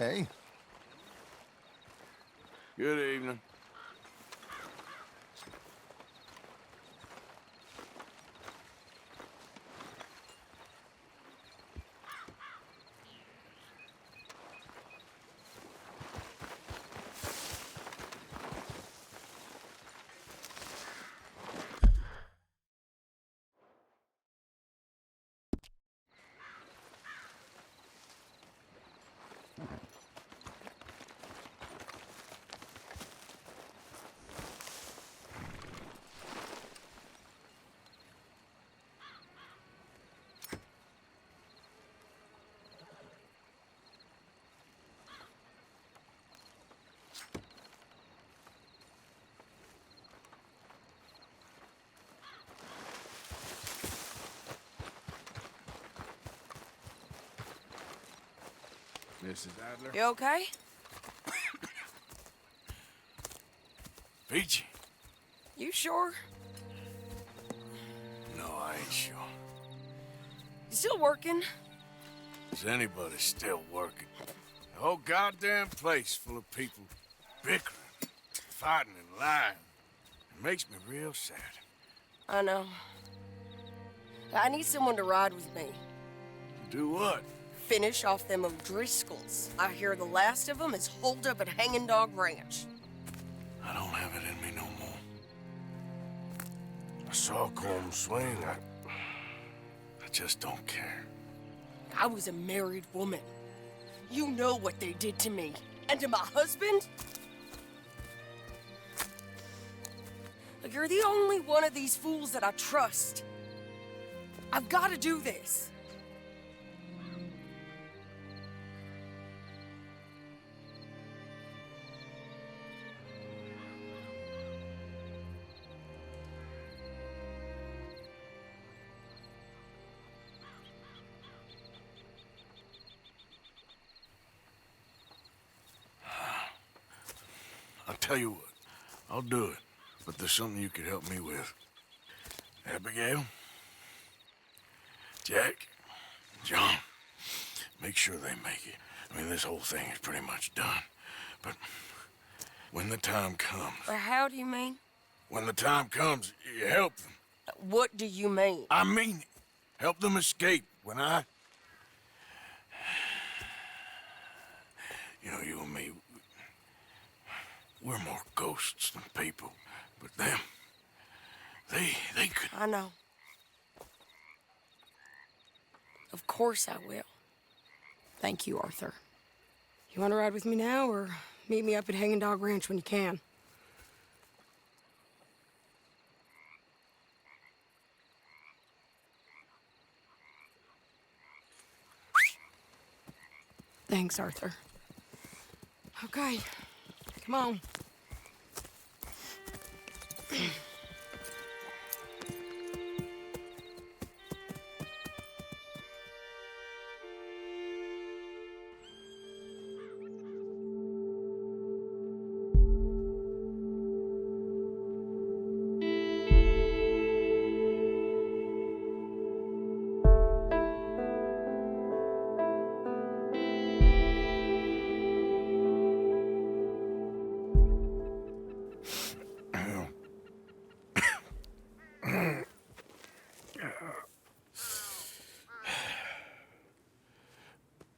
Hey. Good evening. Mrs. Adler? You okay? Peachy? You sure? No, I ain't sure. You still working? Is anybody still working? The whole goddamn place full of people bickering, fighting and lying. It makes me real sad. I know. I need someone to ride with me. Do what? Finish off them O'Driscolls. I hear the last of them is holed up at Hanging Dog Ranch. I don't have it in me no more. I saw Colm swing. I just don't care. I was a married woman. You know what they did to me. And to my husband? Like, you're the only one of these fools that I trust. I've got to do this. I'll tell you what. I'll do it. But there's something you could help me with. Abigail? Jack? John? Make sure they make it. I mean, this whole thing is pretty much done. But when the time comes... How do you mean? When the time comes, you help them. What do you mean? I mean it. Help them escape. When I... You know, you and me... We're more ghosts than people. But them... They could... I know. Of course I will. Thank you, Arthur. You want to ride with me now, or meet me up at Hanging Dog Ranch when you can? Thanks, Arthur. Okay, come on.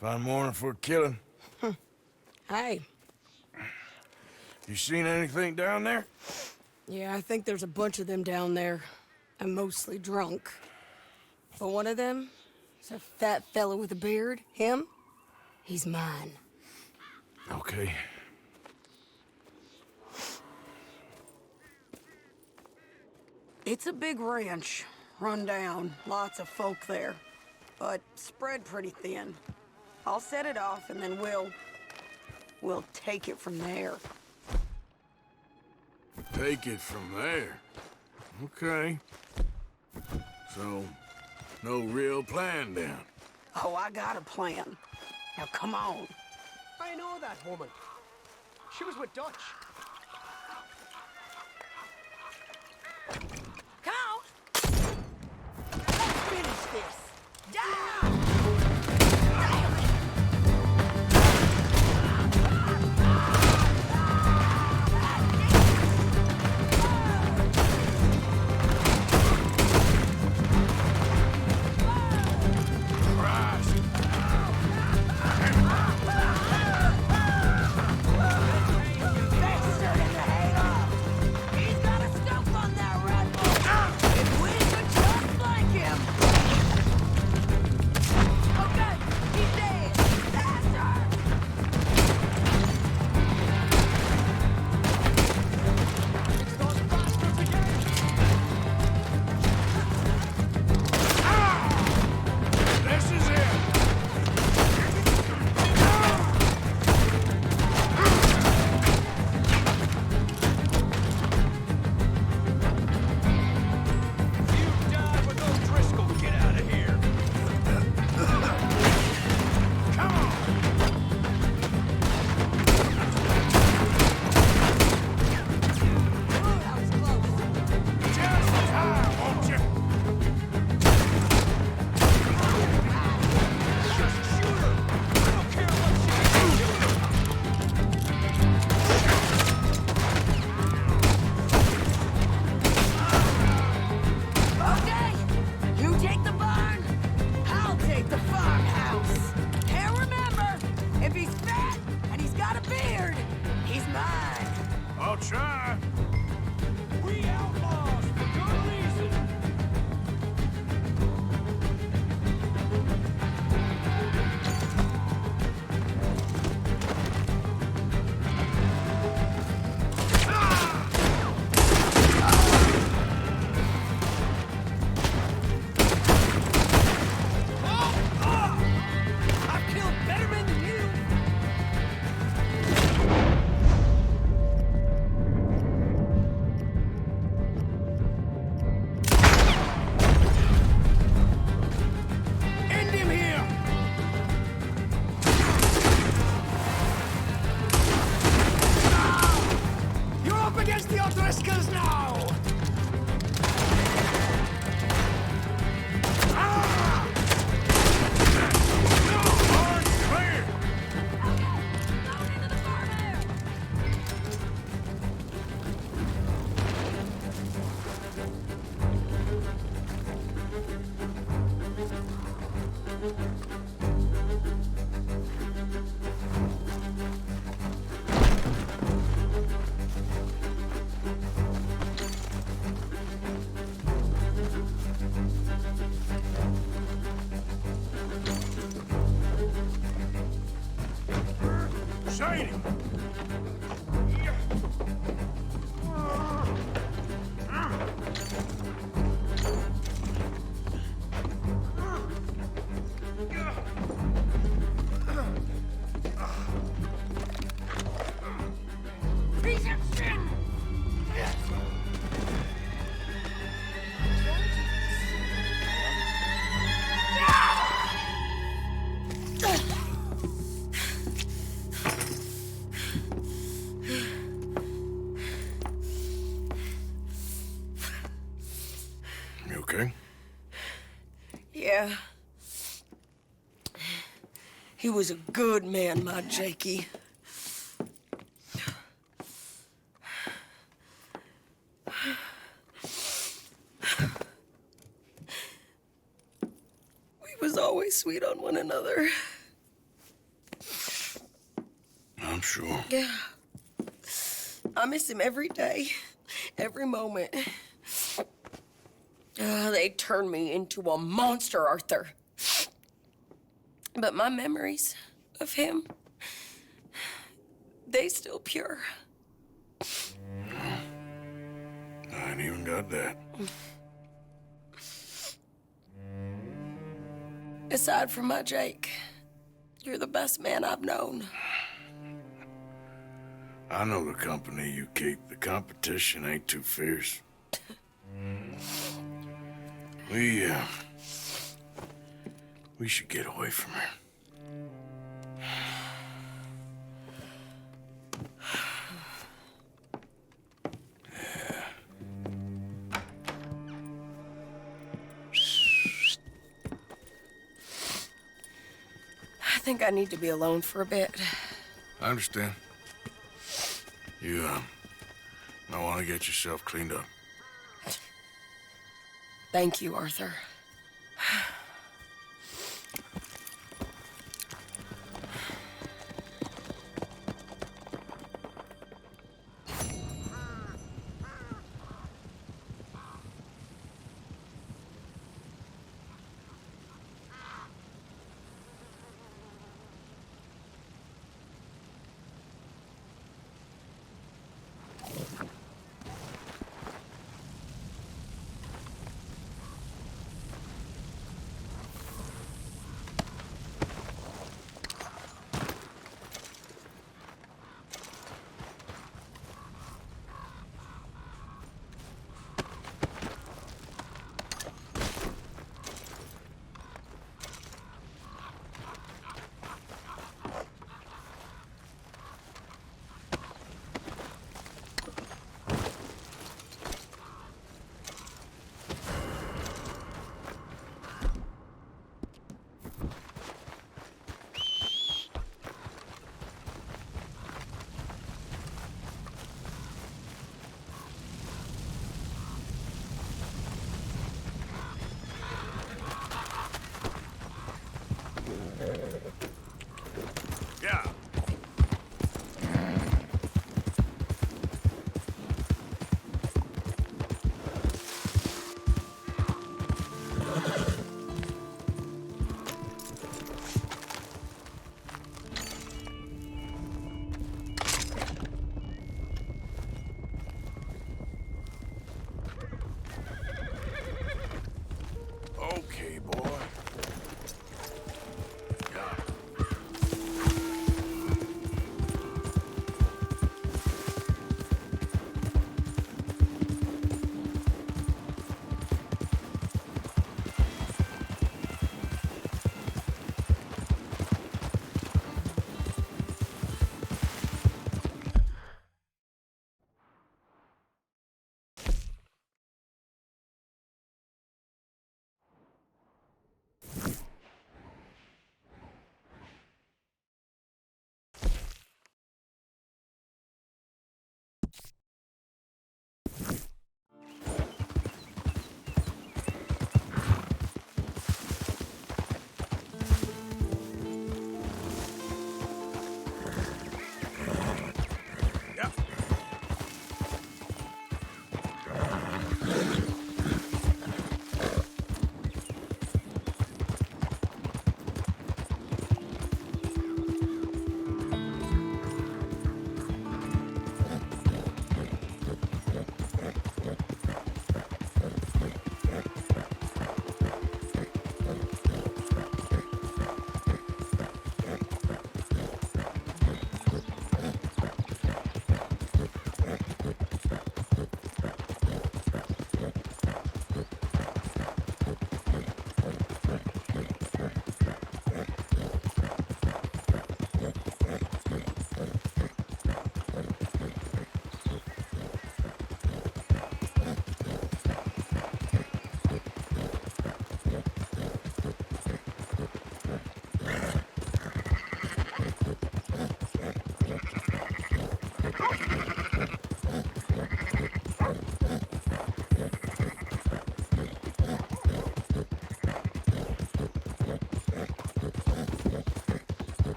Fine morning for a killing. Hey. You seen anything down there? Yeah, I think there's a bunch of them down there. I'm mostly drunk. But one of them is a fat fella with a beard. Him? He's mine. Okay. It's a big ranch, run down, lots of folk there, but spread pretty thin. I'll set it off and then we'll take it from there. Take it from there. Okay. So, no real plan then? Oh, I got a plan. Now come on. I know that woman. She was with Dutch. Count! Let's finish this. Down! Shady! Piece of shit! You okay? Yeah. He was a good man, my Jakey. We was always sweet on one another. I'm sure. Yeah. I miss him every day, every moment. They turned me into a monster, Arthur. But my memories of him, they still pure. I ain't even got that. Aside from my Jake, you're the best man I've known. I know the company you keep. The competition ain't too fierce. We should get away from here. I think I need to be alone for a bit. I understand. You, might want to get yourself cleaned up. Thank you, Arthur.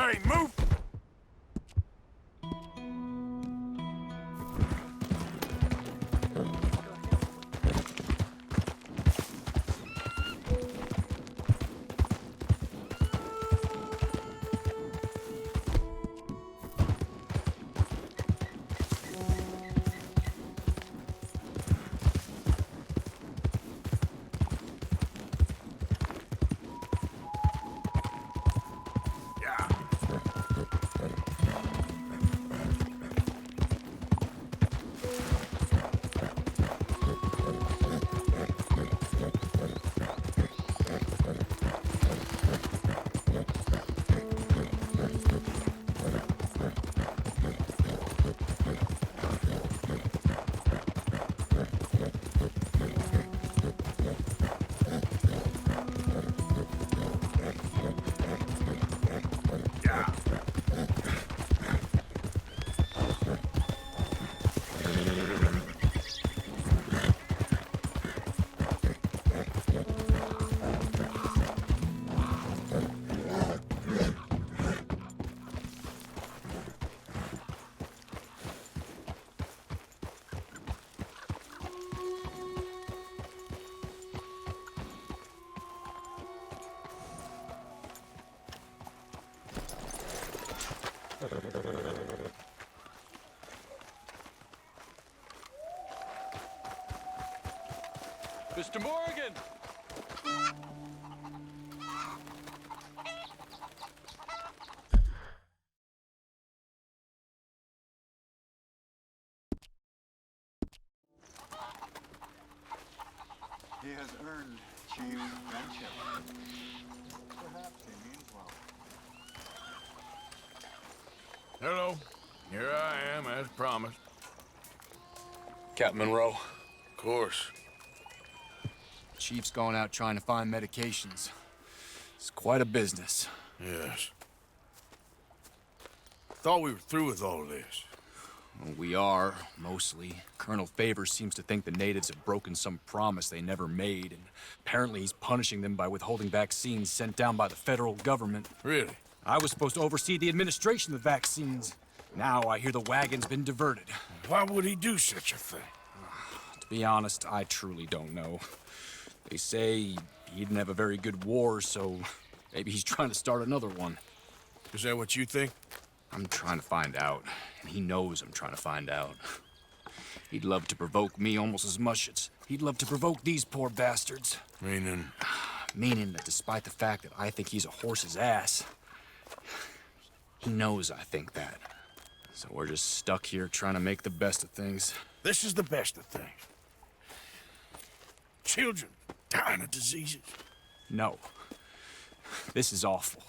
way! Move! Mr. Morgan! He has earned Chief's friendship. Perhaps he means well. Hello. Here I am, as promised. Captain Monroe. Of course. Chief's going out trying to find medications. It's quite a business. Yes. Thought we were through with all this. Well, we are, mostly. Colonel Favors seems to think the natives have broken some promise they never made, and apparently he's punishing them by withholding vaccines sent down by the federal government. Really? I was supposed to oversee the administration of the vaccines. Now I hear the wagon's been diverted. Why would he do such a thing? To be honest, I truly don't know. They say he didn't have a very good war, so maybe he's trying to start another one. Is that what you think? I'm trying to find out, and he knows I'm trying to find out. He'd love to provoke me almost as much as he'd love to provoke these poor bastards. Meaning? Meaning that despite the fact that I think he's a horse's ass, he knows I think that. So we're just stuck here trying to make the best of things. This is the best of things. Children dying of diseases. No. This is awful.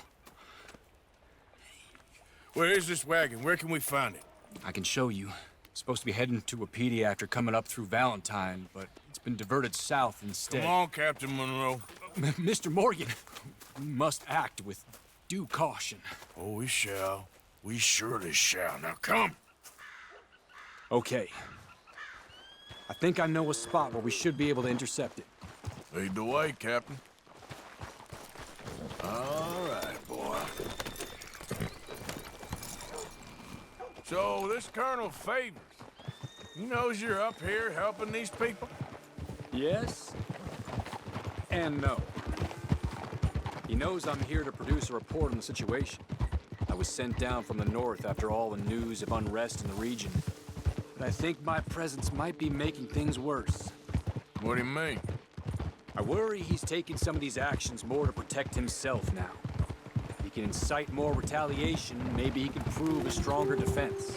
Where is this wagon? Where can we find it? I can show you. It's supposed to be heading to a PD after coming up through Valentine, but it's been diverted south instead. Come on, Captain Monroe. Mr. Morgan, we must act with due caution. Oh, we shall. We surely shall. Now come. Okay. I think I know a spot where we should be able to intercept it. Lead the way, Captain. All right, boy. So, this Colonel Favors, he knows you're up here helping these people? Yes and no. He knows I'm here to produce a report on the situation. I was sent down from the north after all the news of unrest in the region. But I think my presence might be making things worse. What do you mean? I worry he's taking some of these actions more to protect himself now. If he can incite more retaliation, maybe he can prove a stronger defense.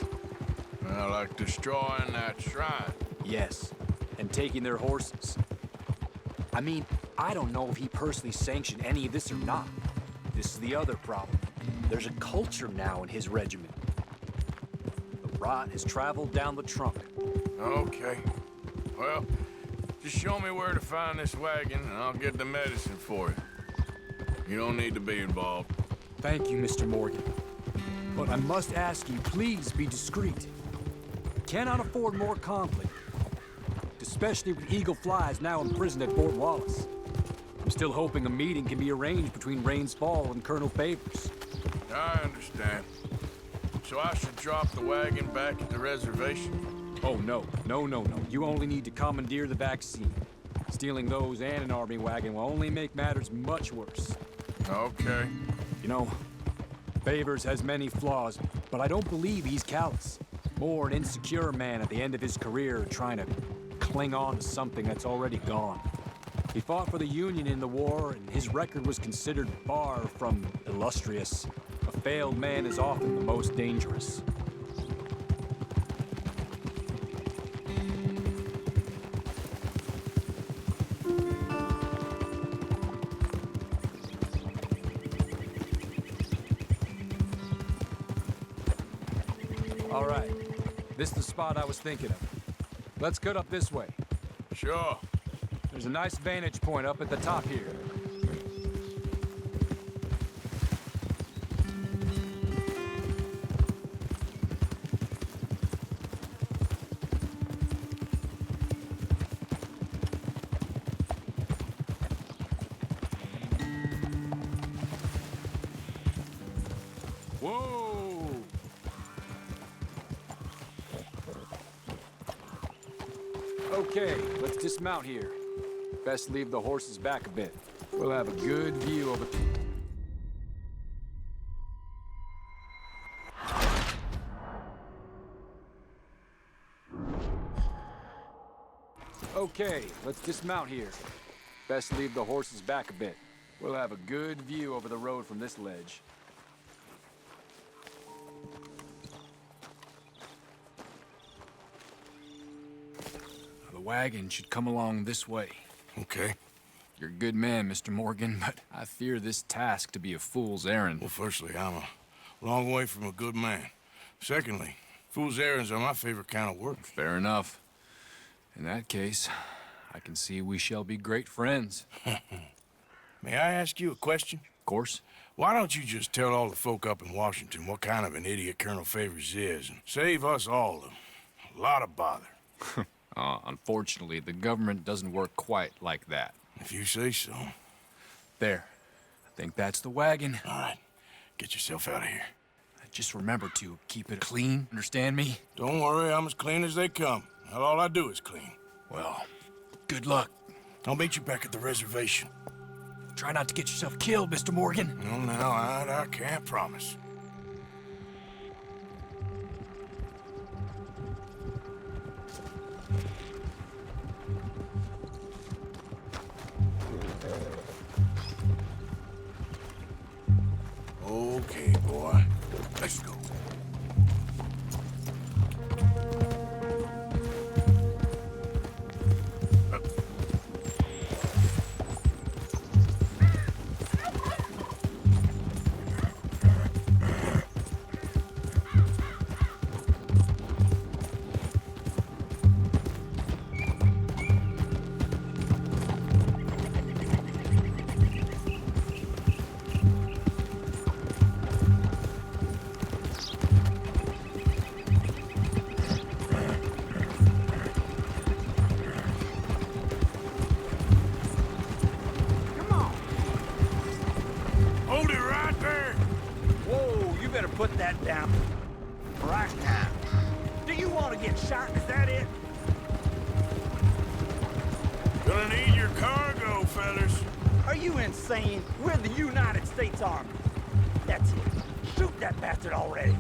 Well, like destroying that shrine. Yes, and taking their horses. I mean, I don't know if he personally sanctioned any of this or not. This is the other problem. There's a culture now in his regiment. The rot has traveled down the trunk. Okay. Well, just show me where to find this wagon, and I'll get the medicine for you. You don't need to be involved. Thank you, Mr. Morgan. But I must ask you, please be discreet. Cannot afford more conflict. Especially with Eagle Flies now imprisoned at Fort Wallace. I'm still hoping a meeting can be arranged between Rains Fall and Colonel Favors. I understand. So I should drop the wagon back at the reservation? Oh, no. No. You only need to commandeer the vaccine. Stealing those and an army wagon will only make matters much worse. Okay. You know, Favors has many flaws, but I don't believe he's callous. More an insecure man at the end of his career trying to cling on to something that's already gone. He fought for the Union in the war, and his record was considered far from illustrious. A failed man is often the most dangerous. All right. This is the spot I was thinking of. Let's cut up this way. Sure. There's a nice vantage point up at the top here. Whoa! Okay, let's dismount here. Best leave the horses back a bit. We'll have a good view of it. Okay, let's dismount here. Best leave the horses back a bit. We'll have a good view over the road from this ledge. The wagon should come along this way. Okay. You're a good man, Mr. Morgan, but I fear this task to be a fool's errand. Well, firstly, I'm a long way from a good man. Secondly, fool's errands are my favorite kind of work. Fair enough. In that case, I can see we shall be great friends. May I ask you a question? Of course. Why don't you just tell all the folk up in Washington what kind of an idiot Colonel Favors is and save us all a lot of bother? Unfortunately, the government doesn't work quite like that. If you say so. There. I think that's the wagon. All right. Get yourself out of here. Just remember to keep it clean, understand me? Don't worry, I'm as clean as they come. Now, all I do is clean. Well, good luck. I'll meet you back at the reservation. Try not to get yourself killed, Mr. Morgan. No, now, I can't promise. Okay, boy. Let's go. Put that down right now. Do you want to get shot? Is that it? Gonna need your cargo, fellas. Are you insane? We're the United States Army. That's it. Shoot that bastard already.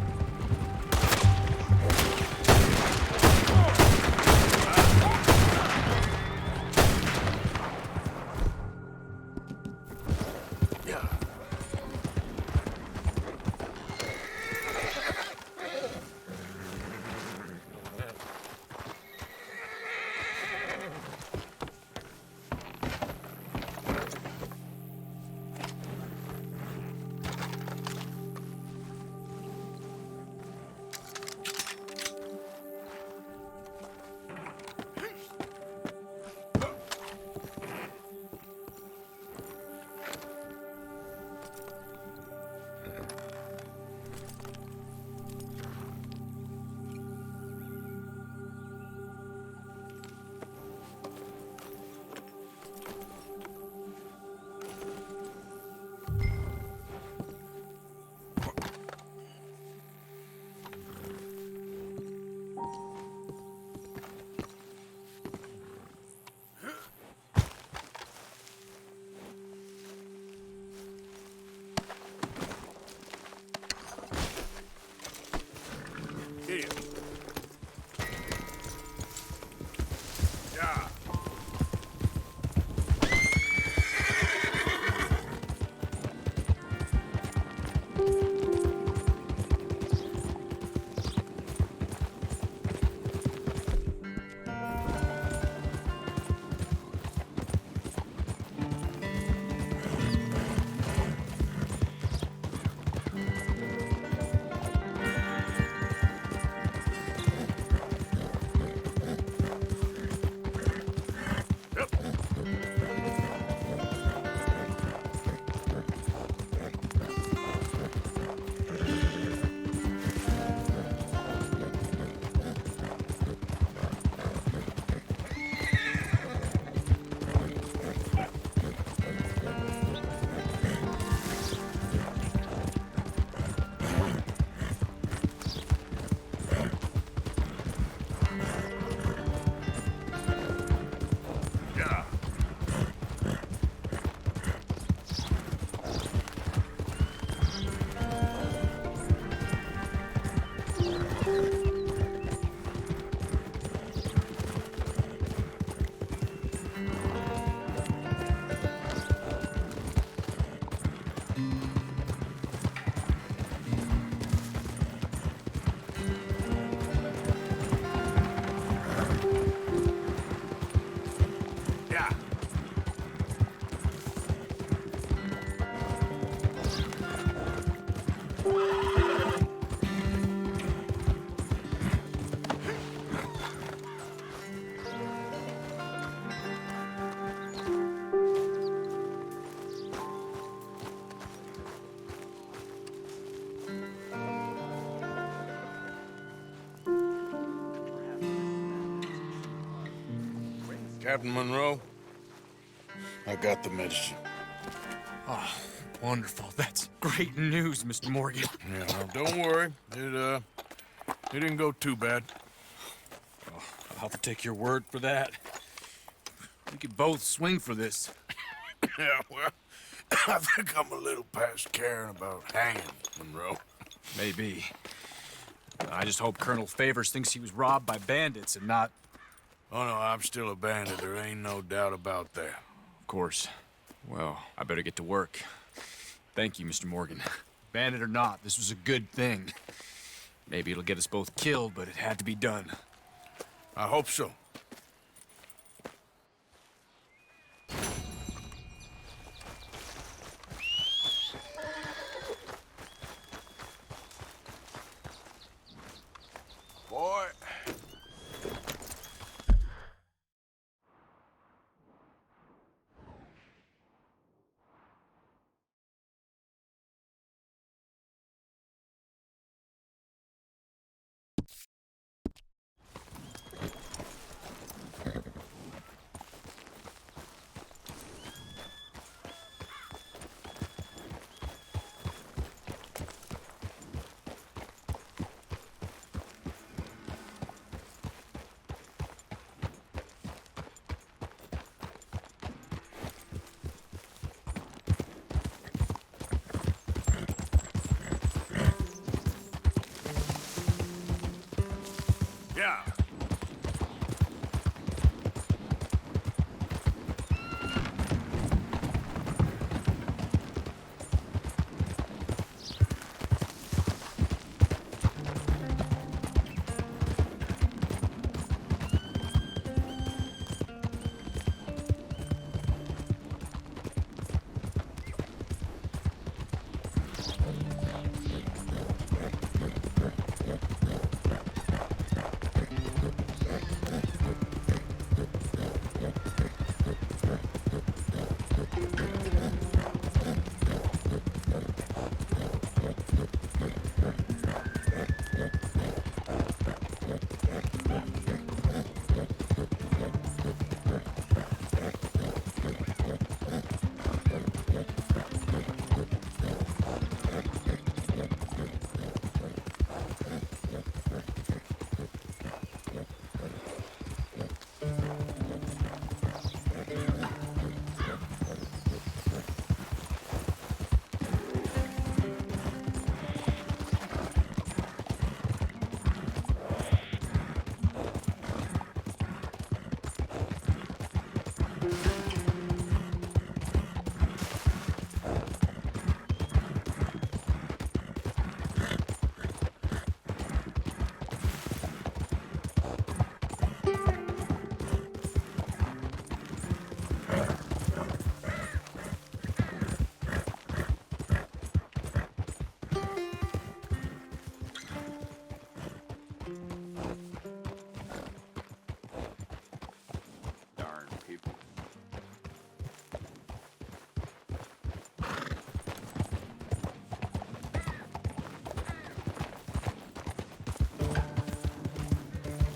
Captain Monroe, I got the medicine. Oh, wonderful. That's great news, Mr. Morgan. Yeah, well, don't worry. It didn't go too bad. Oh, I'll have to take your word for that. We could both swing for this. Yeah, well, I think I'm a little past caring about hanging, Monroe. Maybe. I just hope Colonel Favors thinks he was robbed by bandits and not... Oh, no, I'm still a bandit. There ain't no doubt about that. Of course. Well, I better get to work. Thank you, Mr. Morgan. Bandit or not, this was a good thing. Maybe it'll get us both killed, but it had to be done. I hope so. Boy. Yeah.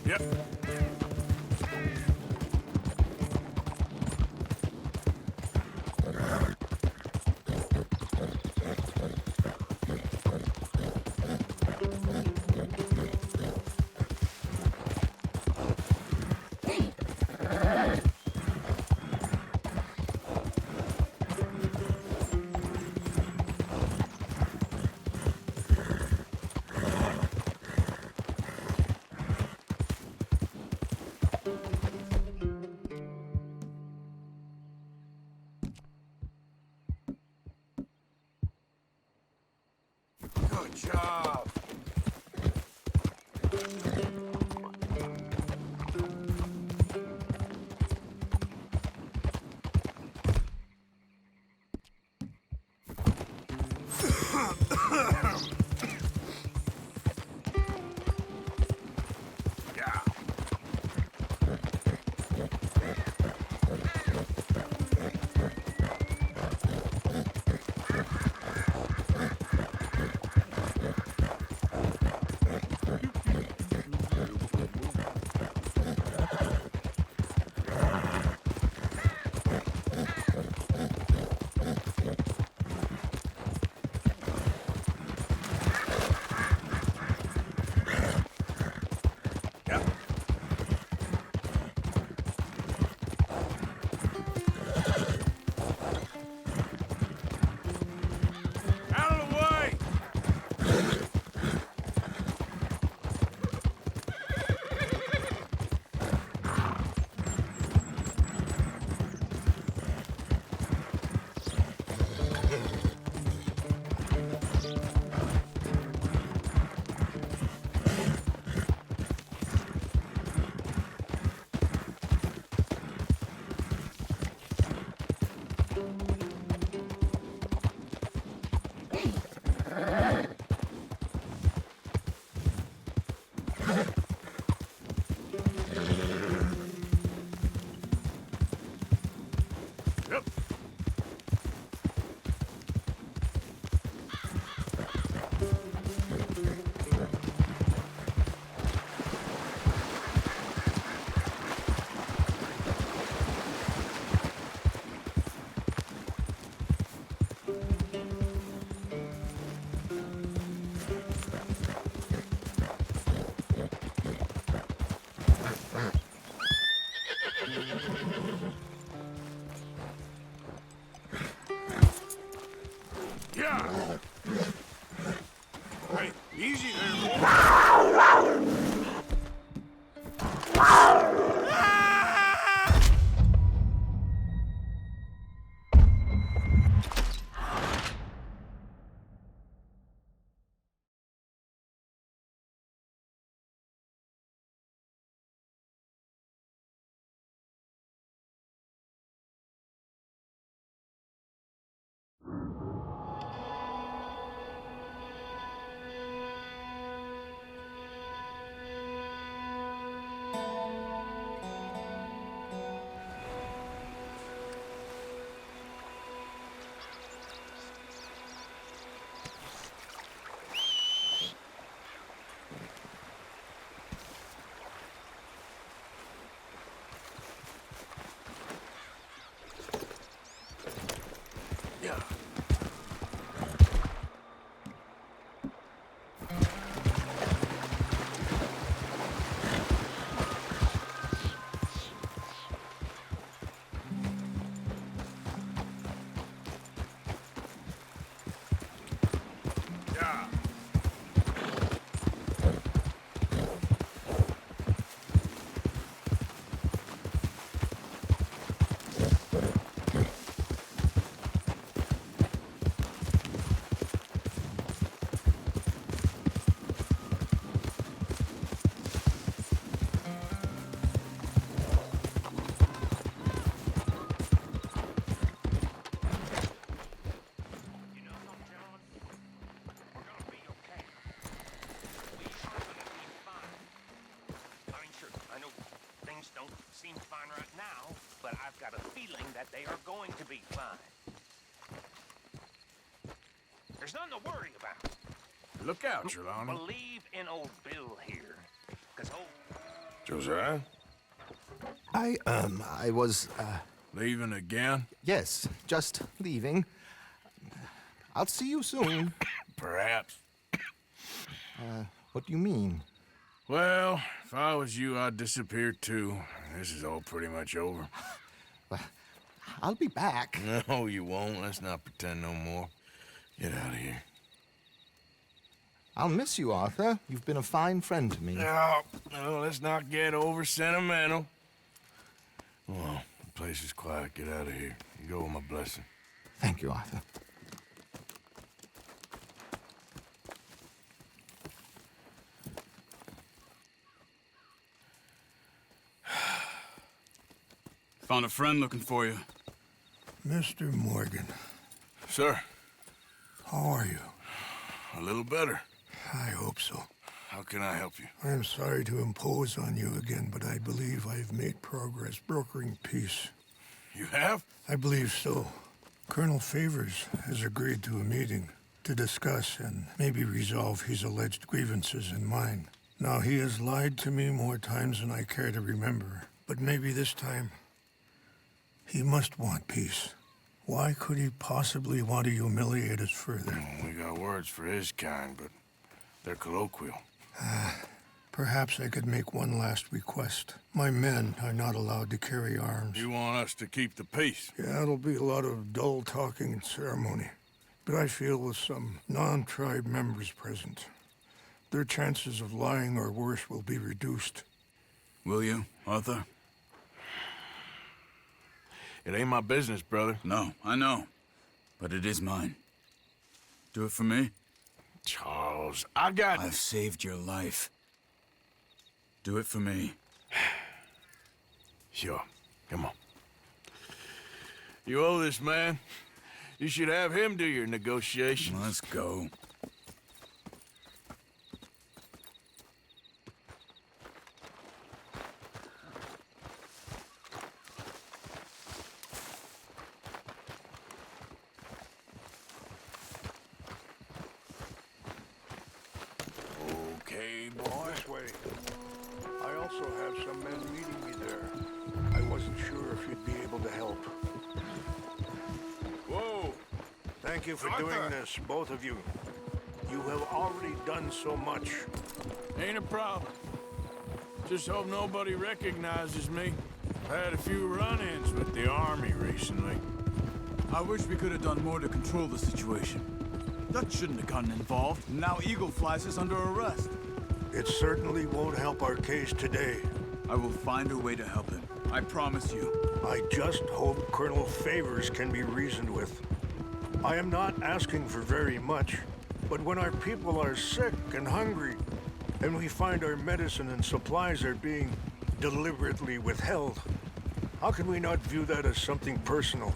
Yep. Good job. Yeah. Yep. Out of the way! Yep. Yeah. Hey, easy there, boy. Yeah. Yeah. seem fine right now, but I've got a feeling that they are going to be fine. There's nothing to worry about. Look out, Trelawney. Believe in old Bill here. Because old Josiah? I was, Leaving again? yes, just leaving. I'll see you soon. Perhaps. What do you mean? Well, if I was you, I'd disappear too. This is all pretty much over. I'll be back. No, you won't. Let's not pretend no more. Get out of here. I'll miss you, Arthur. You've been a fine friend to me. No, let's not get over sentimental. Well, the place is quiet. Get out of here. You go with my blessing. Thank you, Arthur. Found a friend looking for you. Mr. Morgan, Sir, how are you? a little better. I hope so. How can I help you? I'm sorry to impose on you again, but I believe I've made progress brokering peace. You have? I believe so. Colonel Favors has agreed to a meeting to discuss and maybe resolve his alleged grievances and mine. Now, he has lied to me more times than I care to remember, but maybe this time he must want peace. Why could he possibly want to humiliate us further? We got words for his kind, but they're colloquial. Perhaps I could make one last request. My men are not allowed to carry arms. You want us to keep the peace? Yeah, it'll be a lot of dull talking and ceremony. But I feel with some non-tribe members present, their chances of lying or worse will be reduced. Will you, Arthur? It ain't my business, brother. No, I know. But it is mine. Do it for me? Charles, I've saved your life. Do it for me. Sure. Come on. You owe this man. You should have him do your negotiations. Let's go. Okay, boy. This way. I also have some men meeting me there. I wasn't sure if you'd be able to help. Whoa! Thank you for Arthur! doing this, both of you. You have already done so much. Ain't a problem. Just hope nobody recognizes me. I had a few run-ins with the army recently. I wish we could have done more to control the situation. Dutch shouldn't have gotten involved. Now Eagle flies us under arrest. It certainly won't help our case today. I will find a way to help him. I promise you. I just hope Colonel Favors can be reasoned with. I am not asking for very much, but when our people are sick and hungry, and we find our medicine and supplies are being deliberately withheld, how can we not view that as something personal?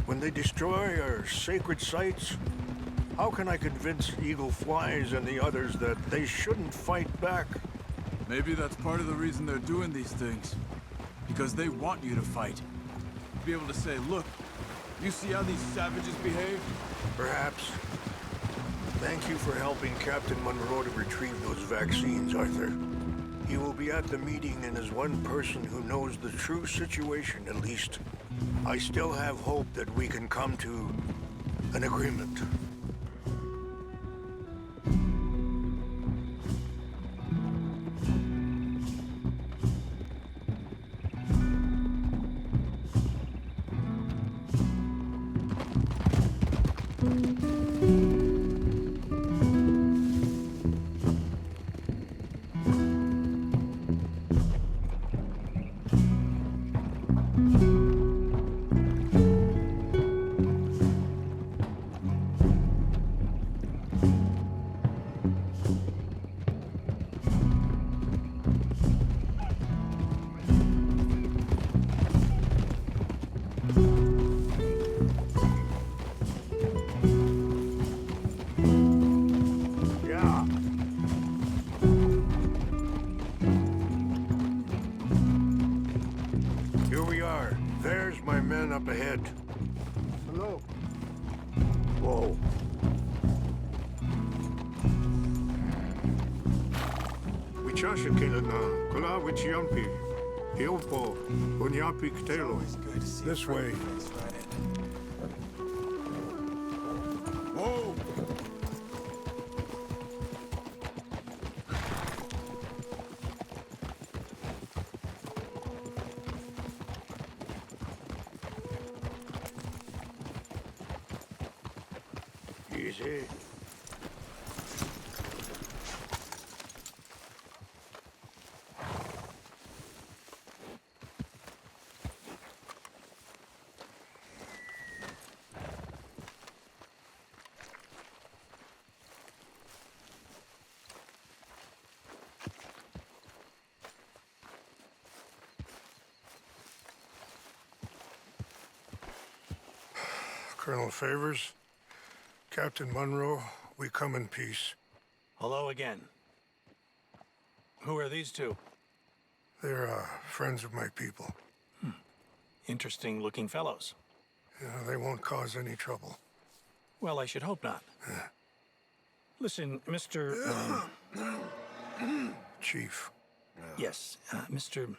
When they destroy our sacred sites, how can I convince Eagle Flies and the others that they shouldn't fight back? Maybe that's part of the reason they're doing these things. Because they want you to fight. Be able to say, look, you see how these savages behave? Perhaps. Thank you for helping Captain Monroe to retrieve those vaccines, Arthur. He will be at the meeting and is one person who knows the true situation, at least. I still have hope that we can come to an agreement. Here we are. There's my men up ahead. Hello. Whoa. We chasha na kula wichiampi. Hilpo, unyapi ktelo. This way. Whoa! Easy. Colonel Favors, Captain Munro, we come in peace. Hello again. Who are these two? They're friends of my people. Interesting looking fellows. Yeah, they won't cause any trouble. Well, I should hope not. Listen, Mr. Chief. Yes, Mr.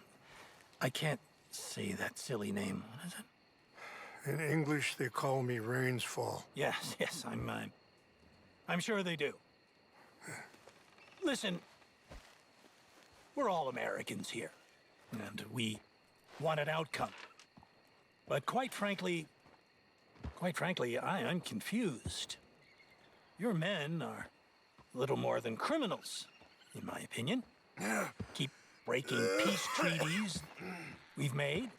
I can't say that silly name. What is it? In English, they call me Rains Fall. Yes, I'm sure they do. Listen, we're all Americans here, and we want an outcome. But quite frankly, I'm confused. Your men are little more than criminals, in my opinion. Keep breaking peace treaties we've made,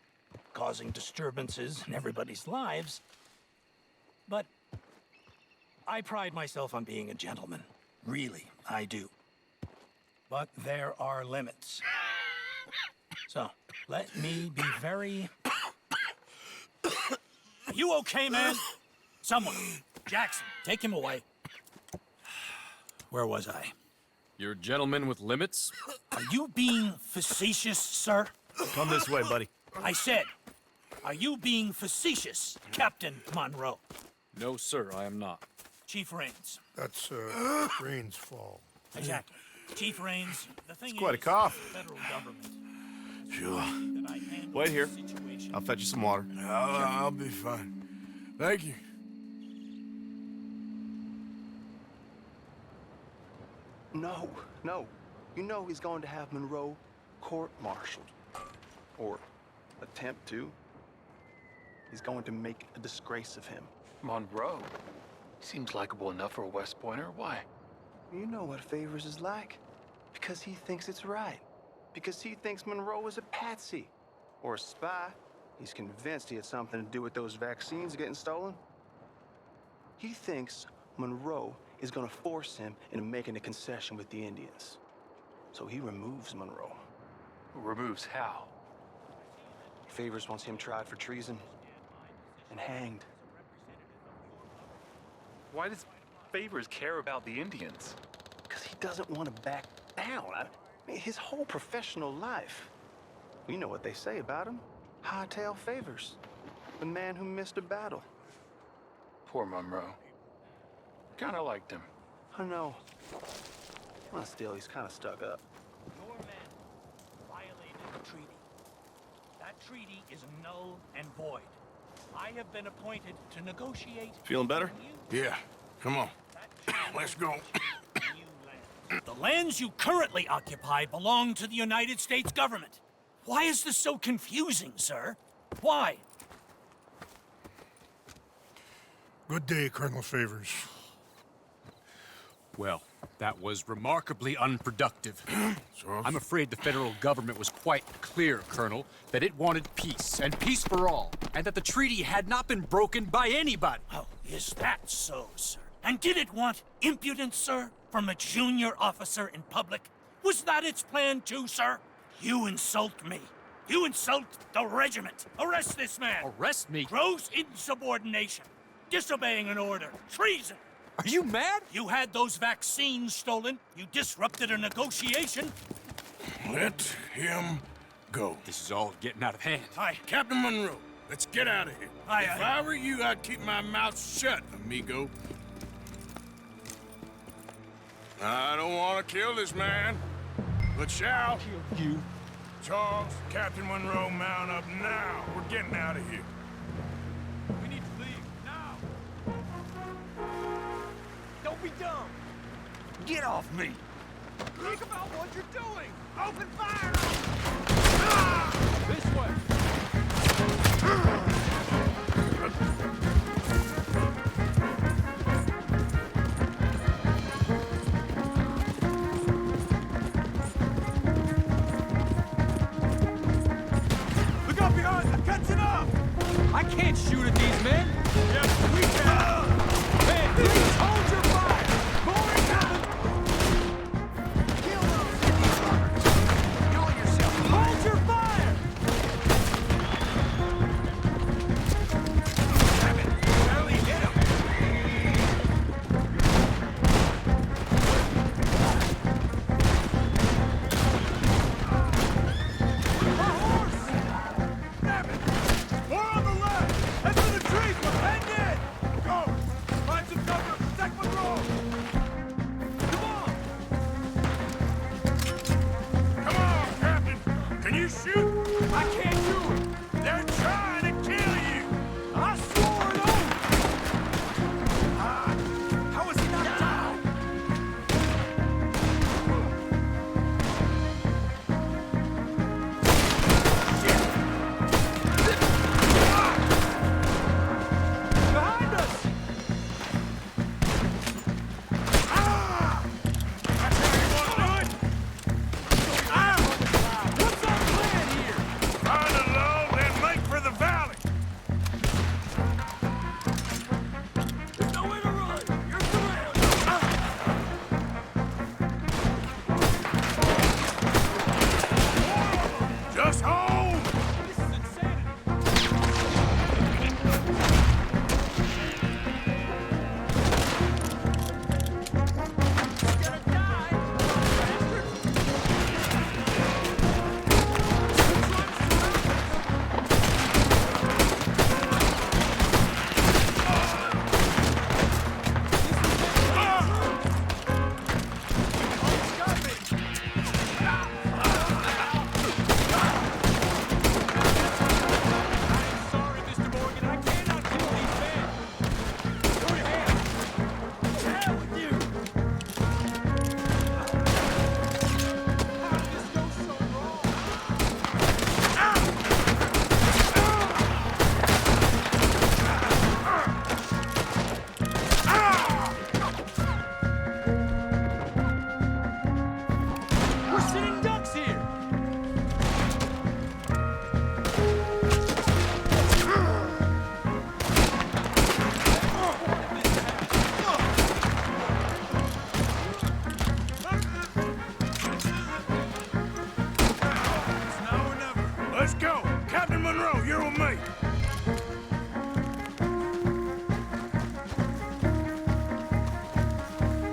causing disturbances in everybody's lives. But I pride myself on being a gentleman. Really, I do. But there are limits. So, let me be very... Are you okay, man? Someone. Jackson, take him away. Where was I? You're a gentleman with limits? Are you being facetious, sir? Come this way, buddy. I said, are you being facetious, Captain Monroe? No, sir, I am not. Chief Rains. That's Rains Fall. Exactly. Chief Rains, the thing quite a is, cough. the federal government. Sure. That I handle Wait here. the situation. I'll fetch you some water. I'll be fine. Thank you. No. You know he's going to have Monroe court-martialed. Or attempt to. He's going to make a disgrace of him. Monroe? Seems likable enough for a West Pointer. Why? You know what Favors is like. Because he thinks it's right. Because he thinks Monroe is a patsy. Or a spy. He's convinced he had something to do with those vaccines getting stolen. He thinks Monroe is gonna force him into making a concession with the Indians. So he removes Monroe. Removes how? Favors wants him tried for treason and hanged. Why does Favors care about the Indians? Because he doesn't want to back down. I mean, his whole professional life. You know what they say about him. Hightail Favors. The man who missed a battle. Poor Monroe. Kinda liked him. I know. Well, still, he's kind of stuck up. Your men violated the treaty. That treaty is null and void. I have been appointed to negotiate... Feeling better? Yeah, come on. Let's go. The lands you currently occupy belong to the United States government. Why is this so confusing, sir? Why? Good day, Colonel Favors. Well, that was remarkably unproductive. So, I'm afraid the federal government was quite clear, Colonel, that it wanted peace, and peace for all, and that the treaty had not been broken by anybody. Oh, is that so, sir? And did it want impudence, sir, from a junior officer in public? Was that its plan too, sir? You insult me. You insult the regiment. Arrest this man. Arrest me? Gross insubordination. Disobeying an order. Treason. Are you mad? You had those vaccines stolen. You disrupted a negotiation. let him go. This is all getting out of hand. Aye. Captain Monroe, let's get out of here. Aye, If aye. I were you, I'd keep my mouth shut, amigo. I don't want to kill this man, But shall You. Charles, Captain Monroe, mount up now. We're getting out of here. We need to leave, now! Don't be dumb! Get off me! Think about what you're doing! Open fire! This way! Look out behind you! Catch it up! I can't shoot at these men! Yes, we can! Man, please hold your fire! More incoming! Kill those Indian lovers! Kill yourself! Hold your fire! Damn it! Barely hit him! My horse! Damn it! More on the left! Head for the trees! We're heading in! Go! Find some cover! Protect Monroe! Come on! Come on, Captain. Can you shoot? I can't do it! They're trying to kill you. I swore an oath! How is he not down? Behind us! That's how you want to do it? What's our plan here? Find a lull, then make for the valley. There's nowhere to run! You're surrounded! Just hold. This is insanity! You're gonna die, bastard! Sorry, Mr. Morgan, I cannot kill these men! Go ahead! To hell with you! How did this go so wrong? We're sitting ducks here! It's now or never. Let's go. Captain Monroe, you're with me.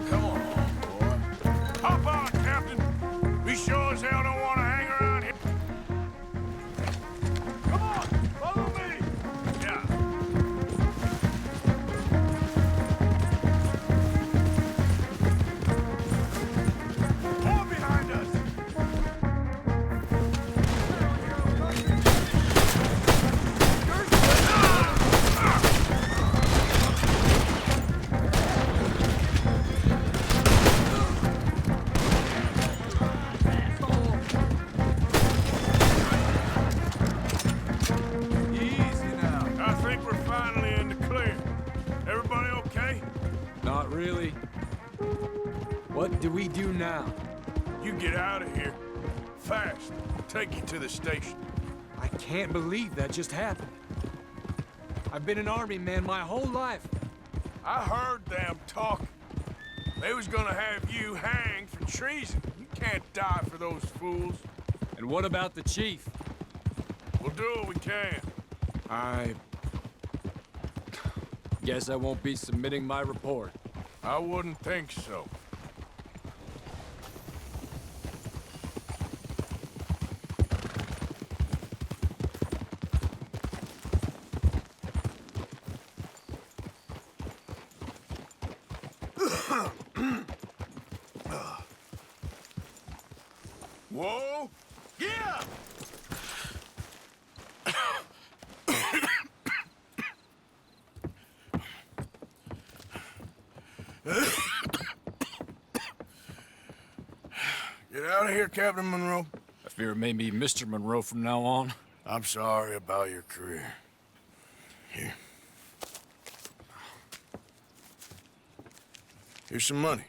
Come on, boy. Hop on, Captain. We sure as hell don't want to hang around here. Come on, follow me. Yeah. More behind us. Easy now. I think we're finally in the clear. Everybody okay? Not really. What do we do now? You get out of here. Fast. Take you to the station. I can't believe that just happened. I've been an army man my whole life. I heard them talk. They was gonna have you hanged for treason. You can't die for those fools. And what about the chief? We'll do what we can. I guess I won't be submitting my report. I wouldn't think so. Whoa! Yeah! Get out of here, Captain Monroe. I fear it may be Mr. Monroe from now on. I'm sorry about your career. Here. Here's some money.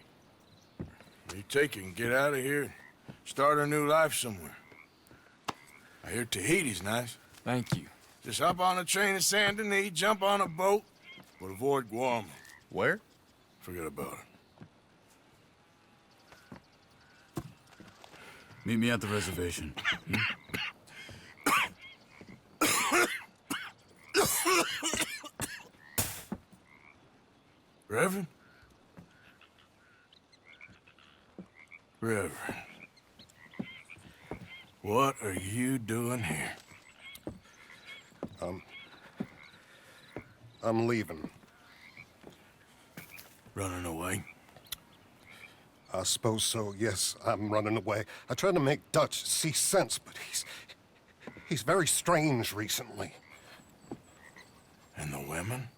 You take it and get out of here and start a new life somewhere. I hear Tahiti's nice. Thank you. Just hop on a train to Saint Denis, jump on a boat, but avoid Guam. Where? Forget about it. Meet me at the reservation. Reverend? Reverend. What are you doing here? I'm leaving. Running away? I suppose so, yes, I'm running away. I tried to make Dutch see sense, but he's very strange recently. And the women?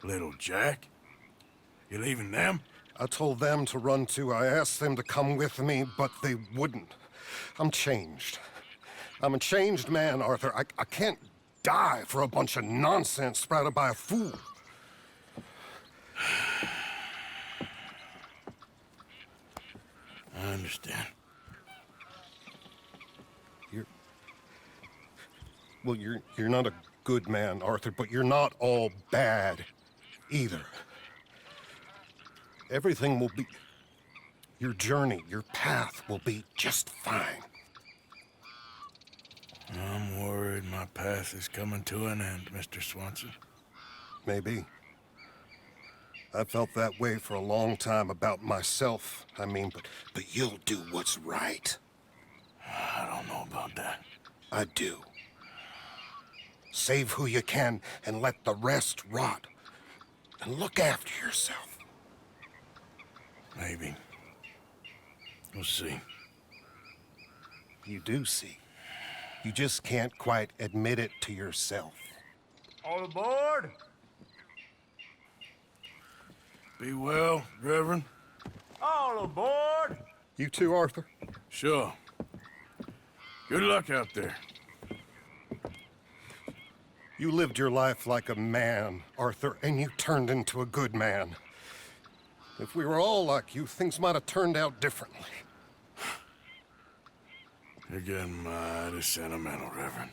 Little Jack? You leaving them? I told them to run too. I asked them to come with me, but they wouldn't. I'm changed. I'm a changed man, Arthur. I can't die for a bunch of nonsense sprouted by a fool. I understand. You're not a good man, Arthur, but you're not all bad either. Everything will be... Your journey, your path will be just fine. I'm worried my path is coming to an end, Mr. Swanson. Maybe. I felt that way for a long time about myself. I mean, but you'll do what's right. I don't know about that. I do. Save who you can and let the rest rot. And look after yourself. Maybe. We'll see. You do see. You just can't quite admit it to yourself. All aboard! Be well, Reverend. All aboard! You too, Arthur? Sure. Good luck out there. You lived your life like a man, Arthur, and you turned into a good man. If we were all like you, things might have turned out differently. You're getting mighty sentimental, Reverend.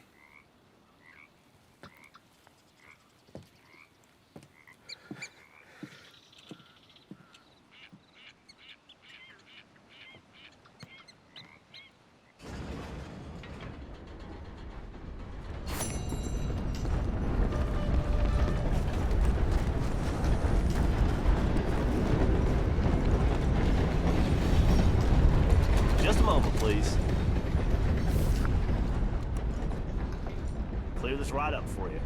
Just a moment, please. Clear this right up for you.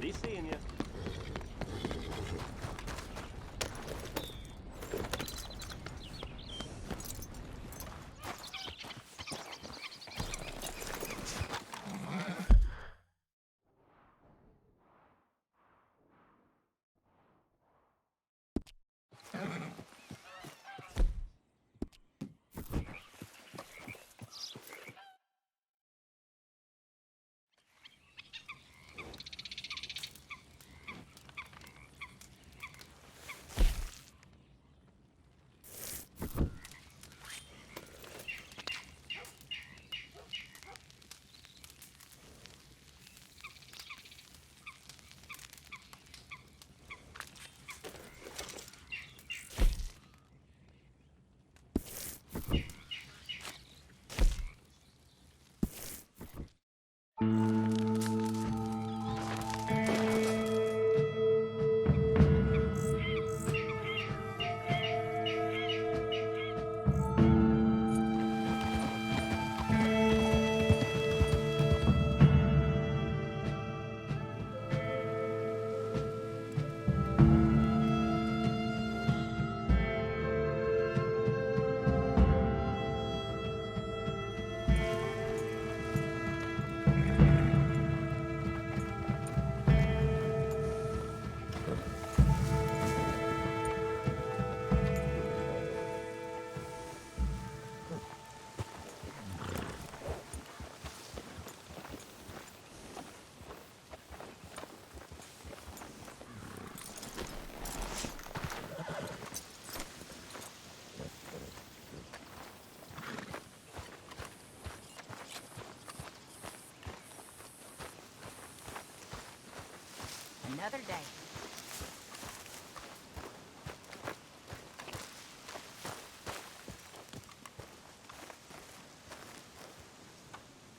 Be seeing you. another day.